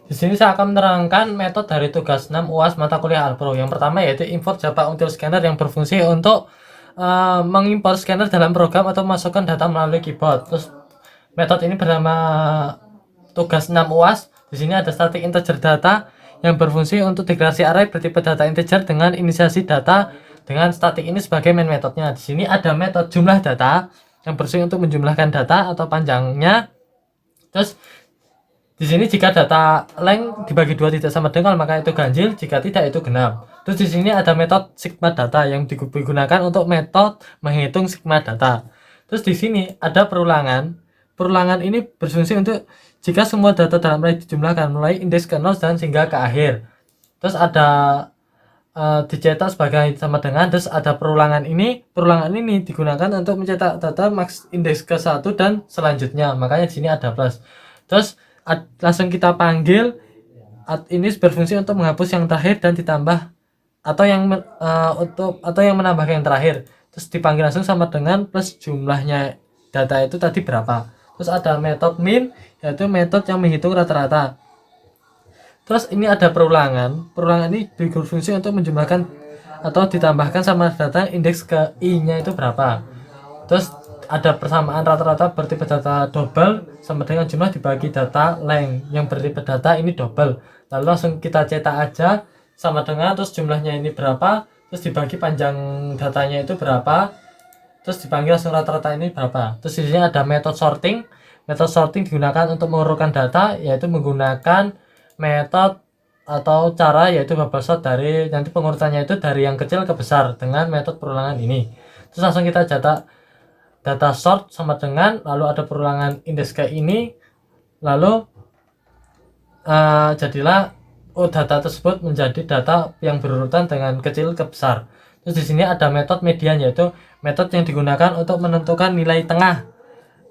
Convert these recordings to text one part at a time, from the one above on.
Di sini saya akan menerangkan metode dari tugas 6 UAS mata kuliah Alpro. Yang pertama yaitu import Java Util Scanner yang berfungsi untuk mengimpor scanner dalam program atau memasukkan data melalui keyboard. Terus metode ini bernama tugas 6 UAS. Di sini ada static integer data yang berfungsi untuk deklarasi array bertipe data integer dengan inisiasi data dengan static ini sebagai main metodenya. Di sini ada metode jumlah data yang berfungsi untuk menjumlahkan data atau panjangnya. Terus di sini jika data length dibagi dua tidak sama dengan maka itu ganjil, jika tidak itu genap. Terus di sini ada metode sigma data yang digunakan untuk metode menghitung sigma data. Terus di sini ada perulangan. Perulangan ini berfungsi untuk jika semua data dalam array dijumlahkan mulai indeks ke 0 dan hingga ke akhir. Terus ada dicetak sebagai sama dengan, terus ada perulangan ini digunakan untuk mencetak data max indeks ke 1 dan selanjutnya, makanya di sini ada plus. Terus langsung kita panggil ini berfungsi untuk menghapus yang terakhir dan ditambah atau yang menambah yang terakhir, terus dipanggil langsung sama dengan plus jumlahnya data itu tadi berapa. Terus ada metode min, yaitu metode yang menghitung rata-rata. Terus ini ada perulangan. Perulangan ini berfungsi untuk menjumlahkan atau ditambahkan sama data indeks ke i-nya itu berapa. Terus ada persamaan rata-rata bertipe data double sama dengan jumlah dibagi data length yang bertipe data ini double. Lalu langsung kita cetak aja sama dengan terus jumlahnya ini berapa, terus dibagi panjang datanya itu berapa, terus dipanggil langsung rata-rata ini berapa. Terus di sini ada metode sorting. Metode sorting digunakan untuk mengurutkan data, yaitu menggunakan metode atau cara yaitu bubble sort dari nanti pengurutannya itu dari yang kecil ke besar dengan metode perulangan ini. Terus langsung kita cetak data sort sama dengan lalu ada perulangan indeks ke ini, lalu jadilah data tersebut menjadi data yang berurutan dengan kecil ke besar. Terus di sini ada metode median, yaitu metode yang digunakan untuk menentukan nilai tengah.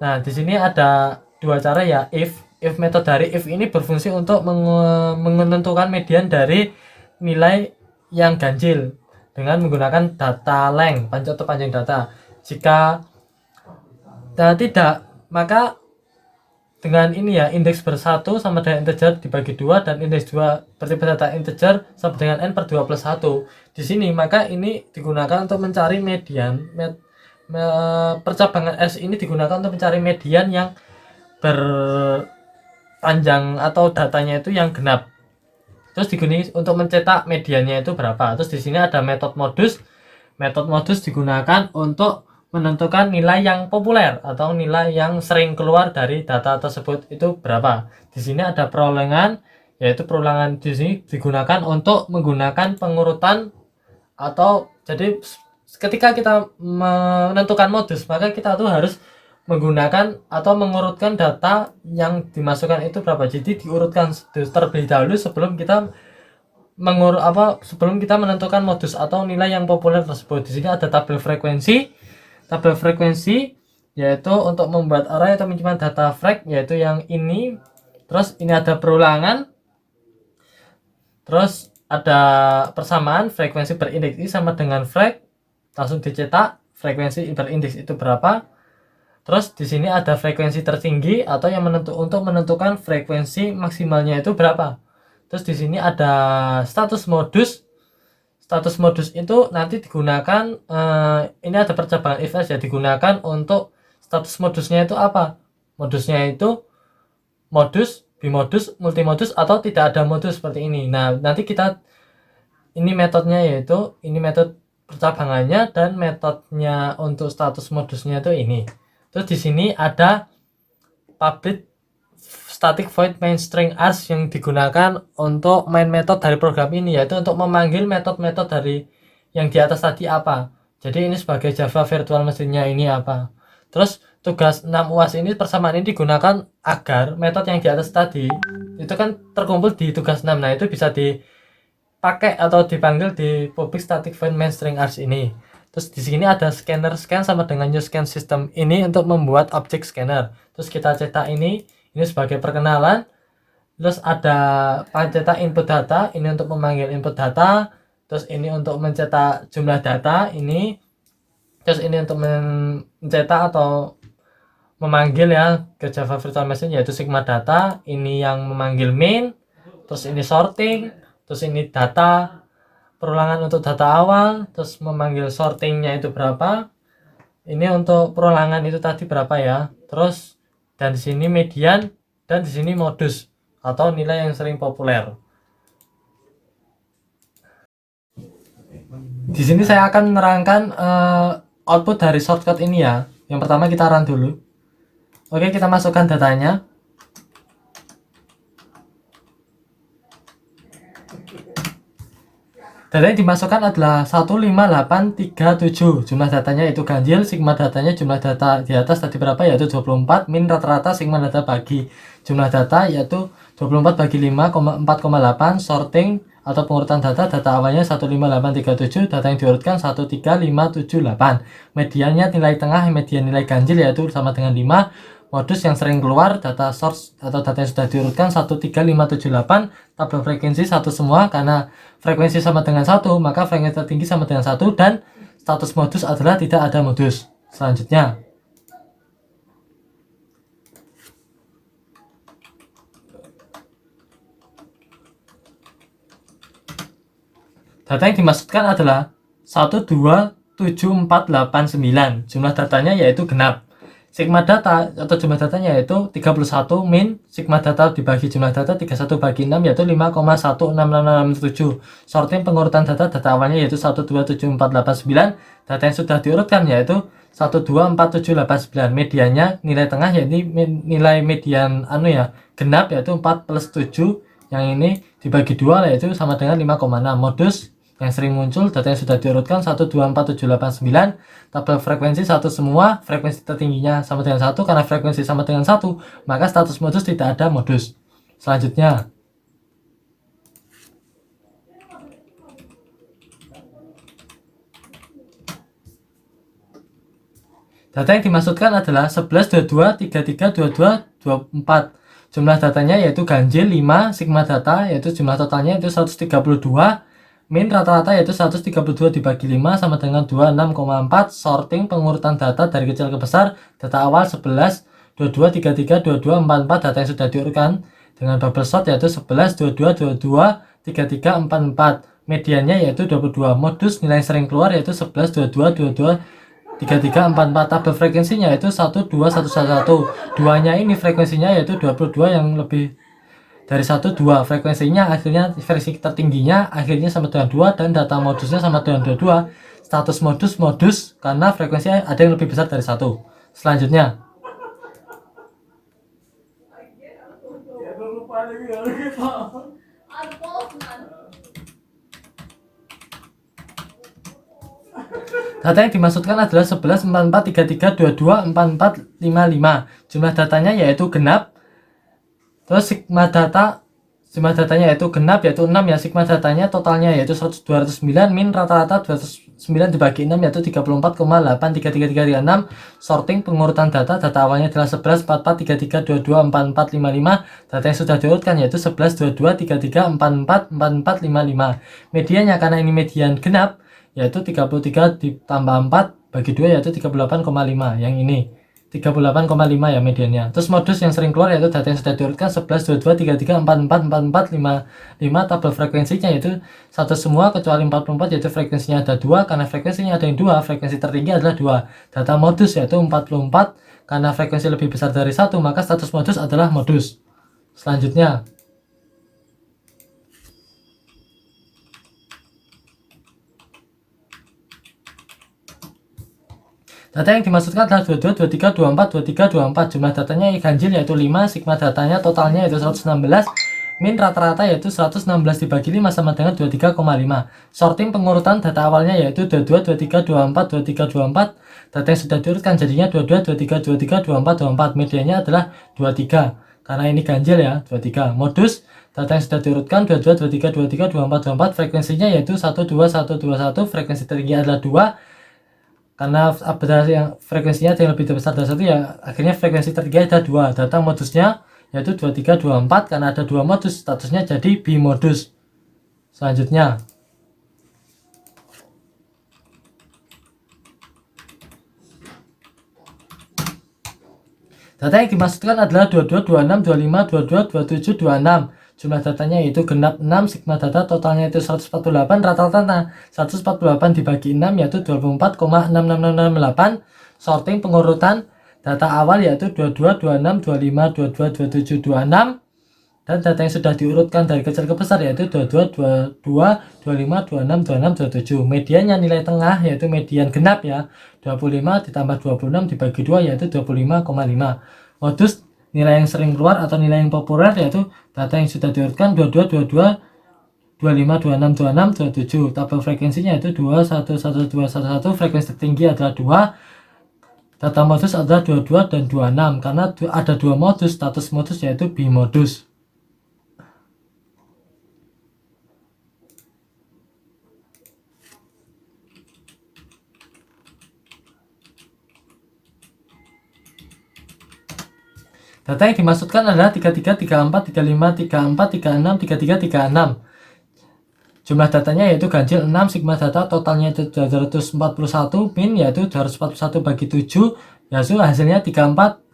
Nah, di sini ada dua cara ya, if metode dari if ini berfungsi untuk menentukan median dari nilai yang ganjil dengan menggunakan data length, panjang data. Jika tidak, maka dengan ini ya, indeks bersatu sama dengan integer dibagi 2 dan indeks 2 bertipe data integer sama dengan n per 2 plus 1. Di sini maka ini digunakan untuk mencari median. Percabangan S ini digunakan untuk mencari median yang berpanjang atau datanya itu yang genap. Terus digunakan untuk mencetak mediannya itu berapa. Terus di sini ada metode modus. Metode modus digunakan untuk menentukan nilai yang populer atau nilai yang sering keluar dari data tersebut itu berapa. Di sini ada perulangan, yaitu perulangan di sini digunakan untuk menggunakan pengurutan atau jadi ketika kita menentukan modus maka kita tuh harus menggunakan atau mengurutkan data yang dimasukkan itu berapa. Jadi diurutkan terlebih dahulu sebelum kita sebelum kita menentukan modus atau nilai yang populer tersebut. Di sini ada tabel frekuensi. Tabel frekuensi yaitu untuk membuat array atau menyimpan data frek, yaitu yang ini. Terus ini ada perulangan. Terus ada persamaan frekuensi berindeks ini sama dengan frek, langsung dicetak frekuensi berindeks itu berapa. Terus di sini ada frekuensi tertinggi atau yang untuk menentukan frekuensi maksimalnya itu berapa. Terus di sini ada status modus. Status modus itu nanti digunakan ini ada percabangan if else ya, digunakan untuk status modusnya itu apa. Modusnya itu modus, bimodus, multimodus atau tidak ada modus seperti ini. Nah, nanti kita ini metodenya yaitu ini metode percabangannya dan metodenya untuk status modusnya itu ini. Terus di sini ada public static void main string args yang digunakan untuk main metode dari program ini, yaitu untuk memanggil metode-metode dari yang di atas tadi apa. Jadi ini sebagai Java virtual mesinnya ini apa. Terus tugas 6 UAS ini persamaan ini digunakan agar metode yang di atas tadi itu kan terkumpul di tugas 6. Nah, itu bisa dipakai atau dipanggil di public static void main string args ini. Terus di sini ada scanner scan sama dengan new scan system ini untuk membuat objek scanner. Terus kita cetak ini sebagai perkenalan. Terus ada pencetak input data, ini untuk memanggil input data. Terus ini untuk mencetak jumlah data ini. Terus ini untuk mencetak atau memanggil ya ke Java Virtual Machine, yaitu sigma data. Ini yang memanggil main. terus ini sorting, terus ini data, perulangan untuk data awal, terus memanggil sortingnya itu berapa, ini untuk perulangan itu tadi berapa ya, terus dan di sini median, dan di sini modus atau nilai yang sering populer. Di sini saya akan menerangkan output dari shortcut ini ya. Yang pertama kita run dulu. Oke, kita masukkan datanya. Data yang dimasukkan adalah 15837. Jumlah datanya itu ganjil, sigma datanya jumlah data di atas tadi berapa yaitu 24, min rata-rata sigma data bagi jumlah data yaitu 24 bagi 5,4,8, sorting atau pengurutan data awalnya 15837, data yang diurutkan 13578. Mediannya nilai tengah, median nilai ganjil yaitu sama dengan 5. Modus yang sering keluar data source atau data yang sudah diurutkan 13578, tabel frekuensi satu semua karena frekuensi sama dengan 1 maka frekuensi tertinggi sama dengan 1 dan status modus adalah tidak ada modus. Selanjutnya data yang dimaksudkan adalah 127489. Jumlah datanya yaitu genap. Sigma data atau jumlah datanya yaitu 31 min sigma data dibagi jumlah data 31 bagi 6 yaitu 5,16667. Sorting pengurutan data awalnya yaitu 127489. Data yang sudah diurutkan yaitu 124789. Mediannya nilai tengah yaitu nilai median genap yaitu 4 plus 7. Yang ini dibagi 2 yaitu sama dengan 5,6. Modus yang sering muncul data yang sudah diurutkan 124789, tabel frekuensi satu semua, frekuensi tertingginya sama dengan 1 karena frekuensi sama dengan 1 maka status modus tidak ada modus. Selanjutnya data yang dimaksudkan adalah 11, 22, 33, 22, 24. Jumlah datanya yaitu ganjil 5, sigma data yaitu jumlah totalnya itu 132, min rata-rata yaitu 132 dibagi 5 sama dengan 26,4. Sorting pengurutan data dari kecil ke besar, data awal 11, 22, 33, 22, 44. Data yang sudah diurutkan dengan bubble sort yaitu 11, 22, 22, 33, 44. Mediannya yaitu 22. Modus nilai sering keluar yaitu 11, 22, 22, 33, 44. Tabel frekuensinya yaitu 12111. Duanya ini frekuensinya yaitu 22 yang lebih dari 1, 2. Frekuensinya akhirnya versi tertingginya akhirnya sama dengan 2 dan data modusnya sama dengan 22. Status modus karena frekuensinya ada yang lebih besar dari 1. Selanjutnya data yang dimaksudkan adalah 11, 44, 33, 22, 44, 55. Jumlah datanya yaitu genap. Terus sigma datanya yaitu genap yaitu 6 ya, sigma datanya totalnya yaitu 209, min rata-rata 209 dibagi 6 yaitu 34,83336. Sorting pengurutan data awalnya adalah 11, 44, 33, 22, 44, 55. Data yang sudah diurutkan yaitu 11, 22, 33, 44, 44, 55. Mediannya karena ini median genap yaitu 33 ditambah 4 bagi 2 yaitu 38,5. Yang ini 38,5 ya mediannya. Terus modus yang sering keluar yaitu data yang sudah diurutkan 11, 22, 33, 44, 44, 55. Tabel frekuensinya yaitu satu semua kecuali 44 yaitu frekuensinya ada 2 karena frekuensinya ada yang 2, frekuensi tertinggi adalah 2. Data modus yaitu 44 karena frekuensi lebih besar dari 1 maka status modus adalah modus. Selanjutnya data yang dimaksudkan adalah 22, 23, 24, 23, 24. Jumlah datanya ganjil yaitu 5, sigma datanya totalnya yaitu 116, min rata-rata yaitu 116 dibagi 5 sama dengan 23,5. Sorting pengurutan data awalnya yaitu 22, 23, 24, 23, 24. Data yang sudah diurutkan jadinya 22, 23, 23, 24, 24. Medianya adalah 23. Karena ini ganjil ya, 23. Modus data yang sudah diurutkan 22, 23, 23, 24, 24. Frekuensinya yaitu 12121. Frekuensi tertinggi adalah 2. Karena yang frekuensinya yang lebih besar dari 1 ya, akhirnya frekuensi tertinggi ada 2. Data modusnya yaitu 23, 24 karena ada 2 modus, statusnya jadi bimodus. Selanjutnya data yang dimaksudkan adalah 22, 26, 25, 22, 27, 26. jumlah datanya yaitu genap 6, sigma data totalnya itu 148, rata-rata 148 dibagi 6 yaitu 24,66668. Sorting pengurutan data awal yaitu 22, 26, 25, 22, 27, 26. Dan data yang sudah diurutkan dari kecil ke besar yaitu 22, 22, 25, 26, 26, 27. Mediannya nilai tengah yaitu median genap ya, 25 ditambah 26 dibagi 2 yaitu 25,5. Modus nilai yang sering keluar atau nilai yang populer yaitu data yang sudah diurutkan 22, 22, 25, 26, 26, 27. Tabel frekuensinya yaitu 2, 1, 1, 2, 1, 1. Frekuensi tertinggi adalah 2. Data modus adalah 22 dan 26 karena ada dua modus, status modus yaitu bimodus. Data yang dimaksudkan adalah 33, 34, 35, 34, 36, 33, 36. Jumlah datanya yaitu ganjil 6, sigma data totalnya itu 241, min yaitu 241 bagi 7, yaitu hasilnya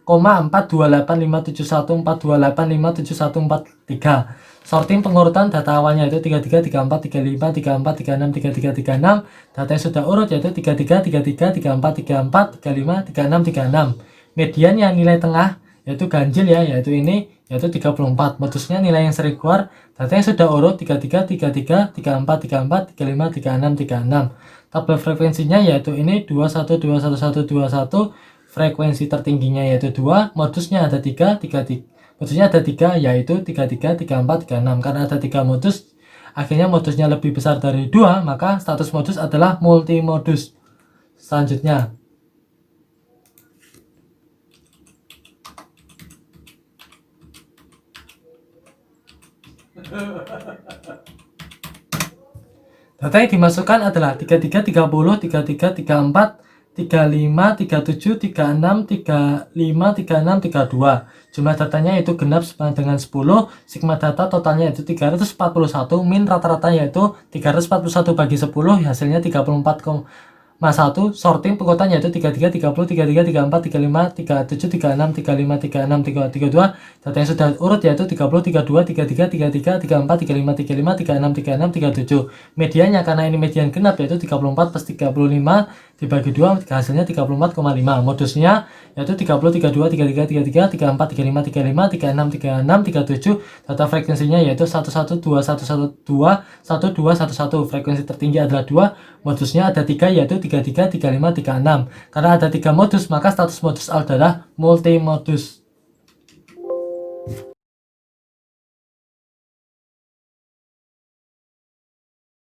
34,428571428571443. Sorting pengurutan data awalnya itu 33, 34, 35, 34, 36, 33, 36. Data yang sudah urut yaitu 33, 33, 34, 34, 35, 36, 36. Mediannya nilai tengah yaitu ganjil ya, yaitu ini yaitu 34. Modusnya nilai yang sering keluar, data yang sudah urut 33, 33, 34, 34, 35, 36, 36. Tabel frekuensinya yaitu ini 21, 21, 21. Frekuensi tertingginya yaitu 2, modusnya ada 3, 3. Modusnya ada 3 yaitu 33, 34, 36. Karena ada 3 modus, akhirnya modusnya lebih besar dari 2, maka status modus adalah multimodus. Selanjutnya data yang dimasukkan adalah 33, 30, 33, 34, 35, 37, 36, 35, 36, 32. Jumlah datanya itu genap dengan 10, sigma data totalnya itu 341, min rata-rata yaitu 341 bagi 10, hasilnya 34,1. Sorting pengurutan yaitu 33, 30, 33, 34, 35, 37, 36, 35, 36, 32. Data yang sudah urut yaitu 30, 32, 33, 33, 34, 35, 35, 36, 36, 37. Mediannya karena ini median genap yaitu 34 plus 35 dibagi 2 hasilnya 34,5. Modusnya yaitu 30, 32, 33, 33, 34, 35, 35, 36, 36, 37. Data frekuensinya yaitu 112, 112, 12, 11. Frekuensi tertinggi adalah 2. Modusnya ada 3 yaitu 33, 35, 36. Karena ada 3 modus maka status modus adalah multimodus.